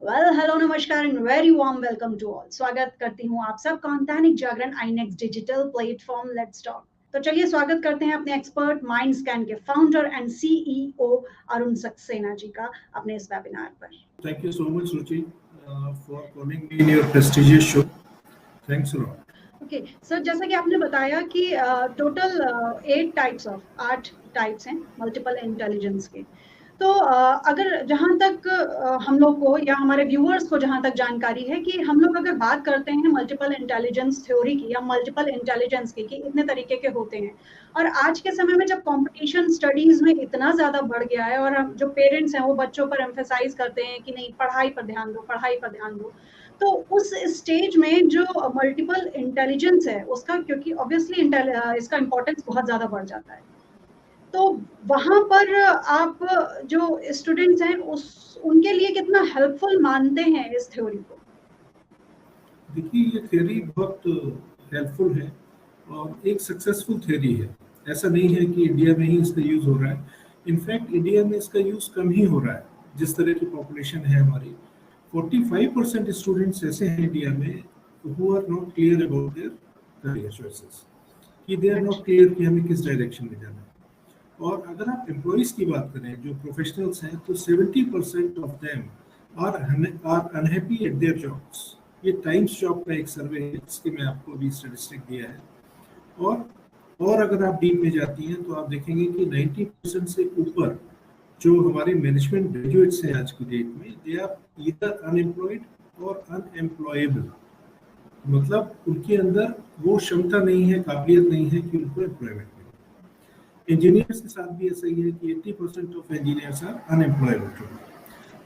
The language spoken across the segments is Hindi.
वेल हेलो नमस्कार and very warm welcome to all. स्वागत करती हूँ आप सबका Dainik Jagran iNext digital platform let's talk. तो चलिए स्वागत करते हैं अपने एक्सपर्ट माइंड स्कैन के founder and CEO Arun Saxena ji का अपने इस वेबिनार पर। Thank you so much, Ruchi, for calling me in your prestigious show. Thanks a lot. Okay sir, जैसा कि आपने बताया कि टोटल 8 टाइप्स हैं मल्टीपल इंटेलिजेंस के। तो अगर जहाँ तक हम लोग को या हमारे व्यूअर्स को जहाँ तक जानकारी है कि हम लोग अगर बात करते हैं मल्टीपल इंटेलिजेंस थ्योरी की या मल्टीपल इंटेलिजेंस की कि इतने तरीके के होते हैं, और आज के समय में जब कंपटीशन स्टडीज में इतना ज़्यादा बढ़ गया है और जो पेरेंट्स हैं वो बच्चों पर एम्फेसाइज करते हैं कि नहीं पढ़ाई पर ध्यान दो, पढ़ाई पर ध्यान दो, तो उस स्टेज में जो मल्टीपल इंटेलिजेंस है उसका, क्योंकि ऑब्वियसली इसका इम्पोर्टेंस बहुत ज़्यादा बढ़ जाता है, तो वहां पर आप जो स्टूडेंट्स हैं उनके लिए कितना हेल्पफुल मानते हैं इस थ्योरी को? देखिए, ये थ्योरी बहुत हेल्पफुल है और एक सक्सेसफुल थ्योरी है। ऐसा नहीं है कि इंडिया में ही इसका यूज हो रहा है। इनफैक्ट इंडिया में इसका यूज कम ही हो रहा है। जिस तरह की पॉपुलेशन है हमारी, 45% स्टूडेंट्स ऐसे हैं इंडिया में who are not clear about their career choices, कि they are not clear कि हमें किस डायरेक्शन में जाना है। और अगर आप एम्प्लॉइज की बात करें, जो प्रोफेशनल्स हैं, तो 70% of them are unhappy at their jobs. ये टाइम्स जॉब का एक सर्वे है, जिसके मैं आपको अभी स्टैटिस्टिक दिया है। और अगर आप डीप में जाती हैं तो आप देखेंगे कि 90% से ऊपर जो हमारे मैनेजमेंट ग्रेजुएट्स हैं आज की डेट में, दे आर ईदर अनएम्प्लॉयड और अनएम्प्लॉयबल। मतलब उनके अंदर वो क्षमता नहीं है, काबिलियत नहीं है कि उनको एम्प्लॉयमेंट। इंजीनियर्स के साथ भी ऐसा ही है कि 80% ऑफ इंजीनियर्स आर अनएम्प्लॉयबल।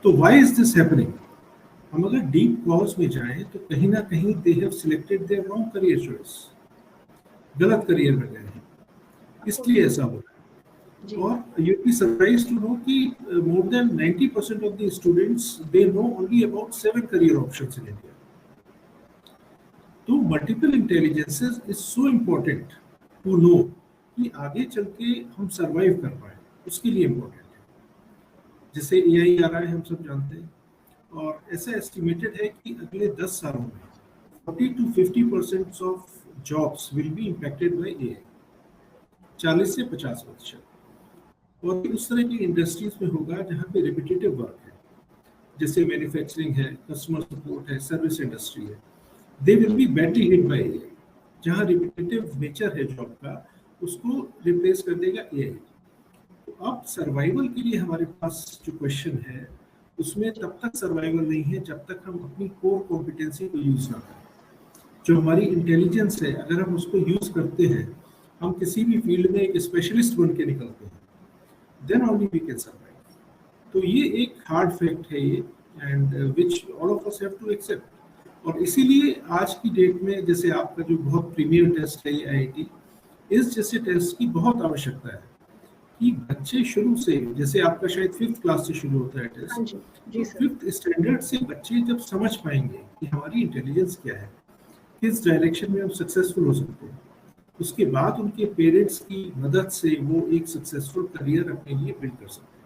तो व्हाई इज दिस हैपनिंग? हम अगर डीप कॉज में जाएं तो कहीं ना कहीं they have selected their wrong career choice, गलत करियर में गए हैं, इसलिए ऐसा हो रहा है। और you be surprised to know कि more than 90% of the students they know only about 7 career options in India. तो multiple intelligences is so important to know कि आगे चल के हम सरवाइव कर पाए, उसके लिए इम्पोर्टेंट है। जैसे एआई आ रहा है, हम सब जानते हैं, और ऐसा एस्टिमेटेड है कि अगले 10 सालों में 40 to 50% of jobs will be impacted by AI, 40 से 50%। और उस तरह की इंडस्ट्रीज में होगा जहाँ पे रिपीटेटिव वर्क है, जैसे मैन्युफैक्चरिंग है, कस्टमर सपोर्ट है, सर्विस इंडस्ट्री है, they will be badly hit by AI. जहाँ रिपीटेटिव नेचर है जॉब का, उसको रिप्लेस कर देगा एआई। तो अब सर्वाइवल के लिए हमारे पास जो क्वेश्चन है, उसमें तब तक सर्वाइवल नहीं है जब तक हम अपनी कोर कॉम्पिटेंसी को यूज ना करें। जो हमारी इंटेलिजेंस है, अगर हम उसको यूज करते हैं, हम किसी भी फील्ड में एक स्पेशलिस्ट बन के निकलते हैं, then only we can survive. तो ये एक हार्ड फैक्ट है ये, and which all of us have to accept. और इसीलिए आज की डेट में, जैसे आपका जो बहुत प्रीमियर टेस्ट है आईआईटी, इस जैसे टेस्ट की बहुत आवश्यकता है कि बच्चे शुरू से, जैसे आपका शायद 5th क्लास से शुरू होता है टेस्ट, तो 5th स्टैंडर्ड से बच्चे जब समझ पाएंगे कि हमारी इंटेलिजेंस क्या है, किस डायरेक्शन में हम सक्सेसफुल हो सकते हैं, उसके बाद उनके पेरेंट्स की मदद से वो एक सक्सेसफुल करियर अपने लिए बिल्ड कर सकते हैं।